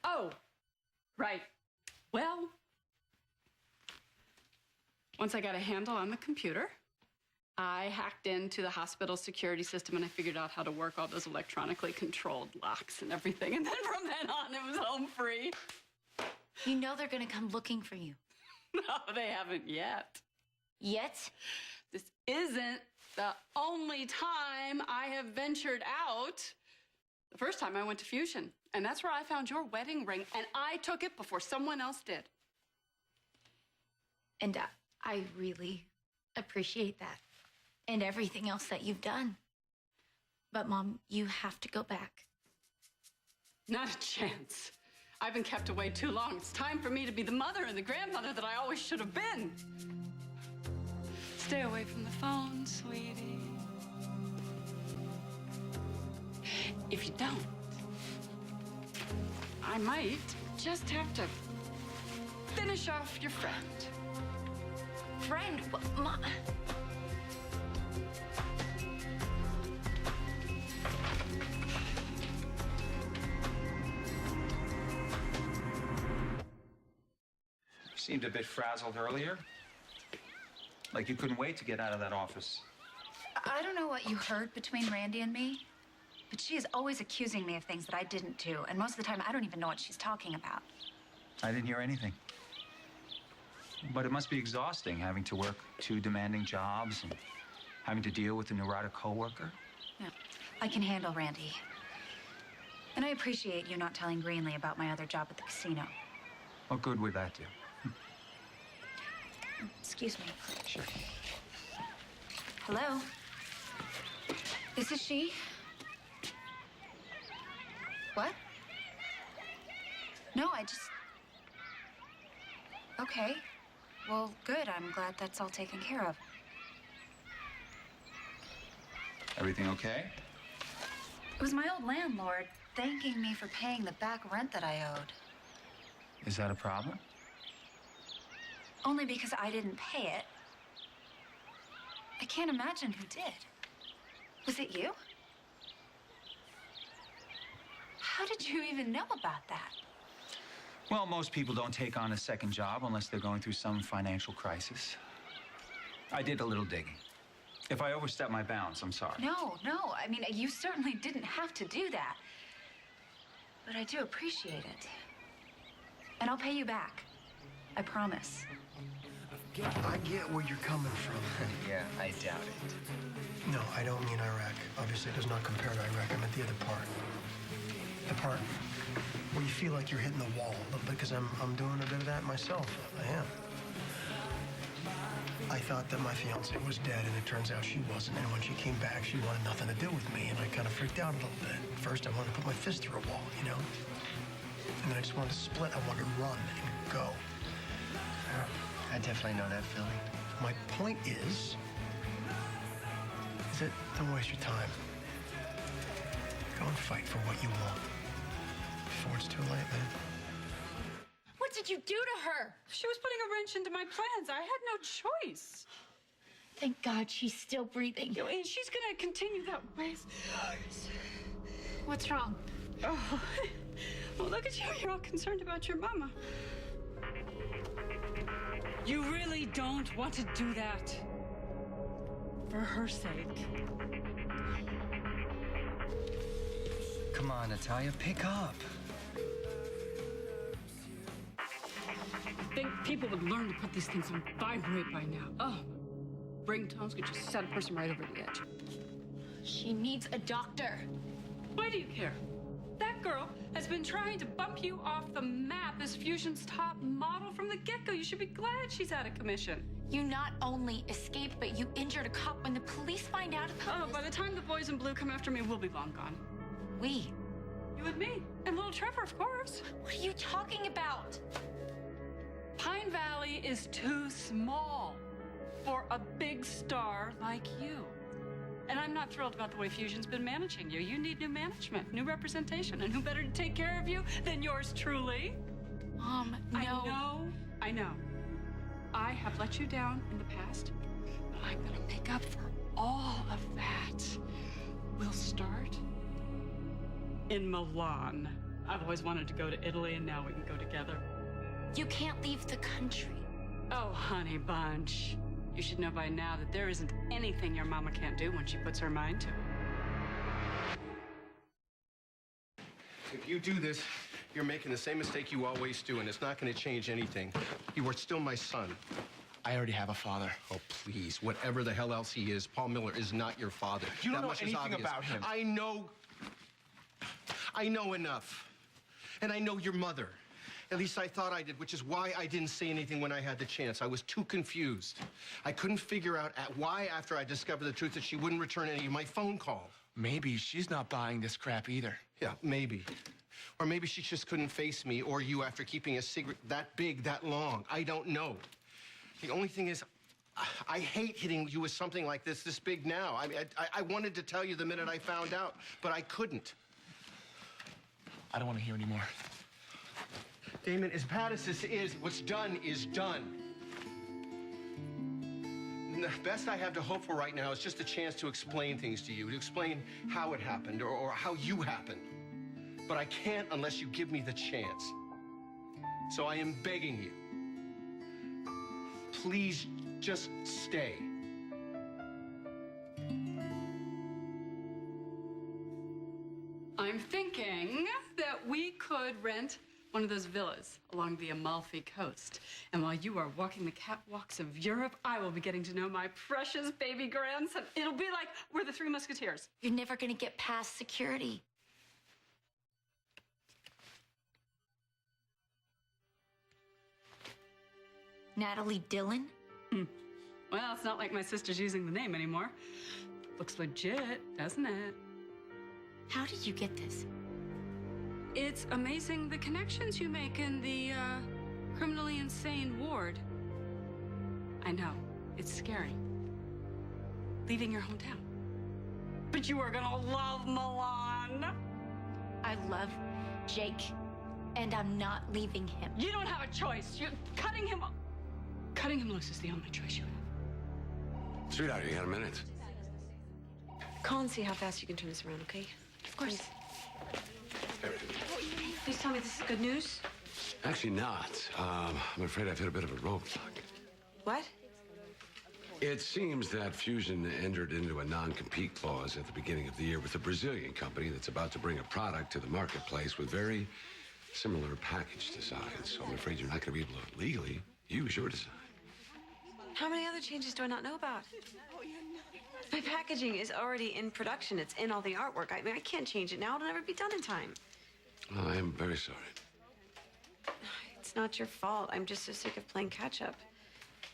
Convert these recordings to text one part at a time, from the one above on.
Oh, right. Well, once I got a handle on the computer, I hacked into the hospital security system and I figured out how to work all those electronically controlled locks and everything. And then from then on, it was home free. You know they're gonna come looking for you. No, they haven't yet. Yet? This isn't the only time I have ventured out. The first time I went to Fusion, and that's where I found your wedding ring, and I took it before someone else did. And I really appreciate that. And everything else that you've done. But, Mom, you have to go back. Not a chance. I've been kept away too long. It's time for me to be the mother and the grandmother that I always should have been. Stay away from the phone, sweetie. If you don't, I might just have to finish off your friend. Friend? Mom. Seemed a bit frazzled earlier. Like you couldn't wait to get out of that office. I don't know what you heard between Randy and me, but she is always accusing me of things that I didn't do, and most of the time I don't even know what she's talking about. I didn't hear anything. But it must be exhausting having to work two demanding jobs and having to deal with a neurotic coworker. Yeah, I can handle Randy. And I appreciate you not telling Greenlee about my other job at the casino. What good would that do? Excuse me. Sure. Hello? This is she? What? No, I just... Okay. Well, good. I'm glad that's all taken care of. Everything okay? It was my old landlord thanking me for paying the back rent that I owed. Is that a problem? Only because I didn't pay it. I can't imagine who did. Was it you? How did you even know about that? Well, most people don't take on a second job unless they're going through some financial crisis. I did a little digging. If I overstepped my bounds, I'm sorry. No. I mean, you certainly didn't have to do that. But I do appreciate it. And I'll pay you back. I promise. I get where you're coming from. Yeah, I doubt it. No, I don't mean Iraq. Obviously, it does not compare to Iraq. I meant the other part. The part where you feel like you're hitting the wall a little bit, because I'm doing a bit of that myself. I am. I thought that my fiance was dead, and it turns out she wasn't. And when she came back, she wanted nothing to do with me, and I kind of freaked out a little bit. First, I wanted to put my fist through a wall, you know? And then I just wanted to split. I wanted to run and go. I definitely know that feeling. My point is that don't waste your time. Go and fight for what you want before it's too late, man. What did you do to her? She was putting a wrench into my plans. I had no choice. Thank God she's still breathing. And she's gonna continue that way. What's wrong? Oh, well, look at you. You're all concerned about your mama. You really don't want to do that. For her sake. Come on, Natalia, pick up. I think people would learn to put these things on vibrate by now. Oh, ringtones could just set a person right over the edge. She needs a doctor. Why do you care? That girl has been trying to bump you off the map as Fusion's top model from the get-go. You should be glad she's out of commission. You not only escaped, but you injured a cop. When the police find out about this... By the time the boys in blue come after me, we'll be long gone. We? You and me. And little Trevor, of course. What are you talking about? Pine Valley is too small for a big star like you. And I'm not thrilled about the way Fusion's been managing you. You need new management, new representation, and who better to take care of you than yours truly? Mom, no. I know. I have let you down in the past, but I'm gonna make up for all of that. We'll start in Milan. I've always wanted to go to Italy, and now we can go together. You can't leave the country. Oh, honey bunch. You should know by now that there isn't anything your mama can't do when she puts her mind to it. If you do this, you're making the same mistake you always do, and it's not going to change anything. You are still my son. I already have a father. Oh, please. Whatever the hell else he is, Paul Miller is not your father. You don't That know much is anything obvious. about him. I know enough. And I know your mother. At least I thought I did, which is why I didn't say anything when I had the chance. I was too confused. I couldn't figure out why, after I discovered the truth, that she wouldn't return any of my phone calls. Maybe she's not buying this crap either. Yeah, maybe. Or maybe she just couldn't face me or you after keeping a secret that big, that long. I don't know. The only thing is, I hate hitting you with something like this big now. I wanted to tell you the minute I found out, but I couldn't. I don't want to hear any more. Damon, as bad as this is, what's done is done. And the best I have to hope for right now is just a chance to explain things to you, to explain how it happened or how you happened. But I can't unless you give me the chance. So I am begging you. Please just stay. I'm thinking that we could rent one of those villas along the Amalfi Coast. And while you are walking the catwalks of Europe, I will be getting to know my precious baby grandson. It'll be like we're the Three Musketeers. You're never gonna get past security. Natalie Dillon? Well, it's not like my sister's using the name anymore. Looks legit, doesn't it? How did you get this? It's amazing the connections you make in the criminally insane ward. I know, it's scary. Leaving your hometown. But you are gonna love Milan. I love Jake, and I'm not leaving him. You don't have a choice. You're cutting him loose is the only choice you have. Sweetheart, you got a minute? Call and see how fast you can turn this around, okay? Of course. Please tell me this is good news. Actually not. I'm afraid I've hit a bit of a roadblock. What? It seems that Fusion entered into a non-compete clause at the beginning of the year with a Brazilian company that's about to bring a product to the marketplace with very similar package designs. So I'm afraid you're not going to be able to legally use your design. How many other changes do I not know about? My packaging is already in production. It's in all the artwork. I mean, I can't change it now. It'll never be done in time. Well, I am very sorry. It's not your fault. I'm just so sick of playing catch-up.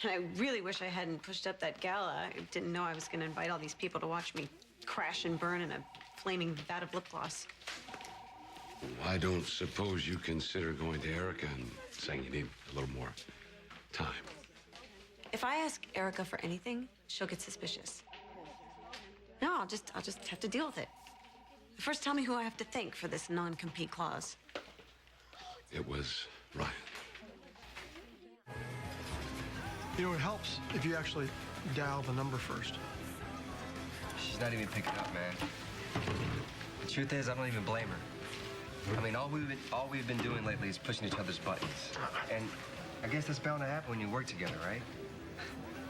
And I really wish I hadn't pushed up that gala. I didn't know I was going to invite all these people to watch me crash and burn in a flaming vat of lip gloss. I don't suppose you consider going to Erica and saying you need a little more time. If I ask Erica for anything, she'll get suspicious. No, I'll just have to deal with it. First, tell me who I have to thank for this non-compete clause. It was Ryan. You know, it helps if you actually dial the number first. She's not even picking up, man. The truth is, I don't even blame her. I mean, all we've been doing lately is pushing each other's buttons. And I guess that's bound to happen when you work together, right?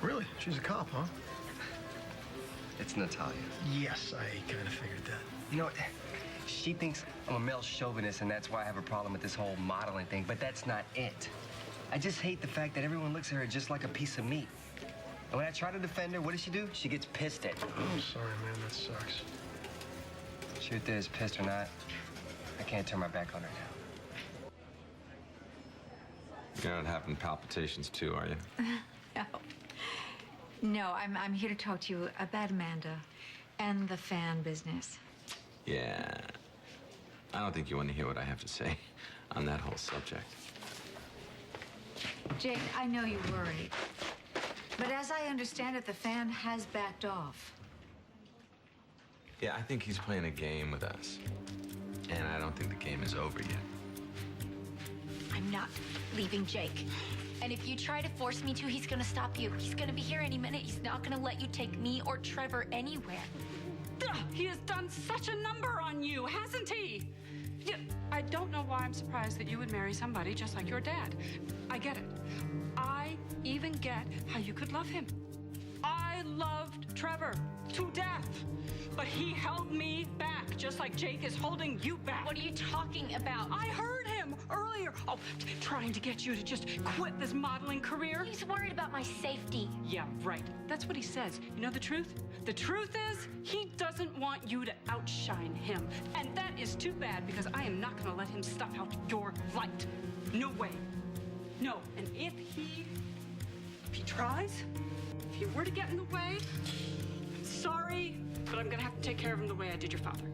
Really? She's a cop, huh? It's Natalia. Yes, I kind of figured that. You know, she thinks I'm a male chauvinist, and that's why I have a problem with this whole modeling thing, but that's not it. I just hate the fact that everyone looks at her just like a piece of meat. And when I try to defend her, what does she do? She gets pissed at me. I'm sorry, man. That sucks. Truth is, pissed or not, I can't turn my back on her now. You're not having palpitations too, are you? No. No, I'm here to talk to you about Amanda and the fan business. Yeah. I don't think you want to hear what I have to say on that whole subject. Jake, I know you're worried. But as I understand it, the fan has backed off. Yeah, I think he's playing a game with us. And I don't think the game is over yet. I'm not leaving Jake. And if you try to force me to, he's gonna stop you. He's gonna be here any minute. He's not gonna let you take me or Trevor anywhere. He has done such a number on you, hasn't he? Yeah, I don't know why I'm surprised that you would marry somebody just like your dad. I get it. I even get how you could love him. I loved Trevor to death, but he held me back just like Jake is holding you back. What are you talking about? I heard him earlier. Oh, trying to get you to just quit this modeling career. He's worried about my safety. Yeah, right. That's what he says. You know the truth? The truth is, he doesn't want you to outshine him. And that is too bad because I am not going to let him snuff out your light. No way. No. And if he tries, if he were to get in the way, I'm sorry, but I'm going to have to take care of him the way I did your father.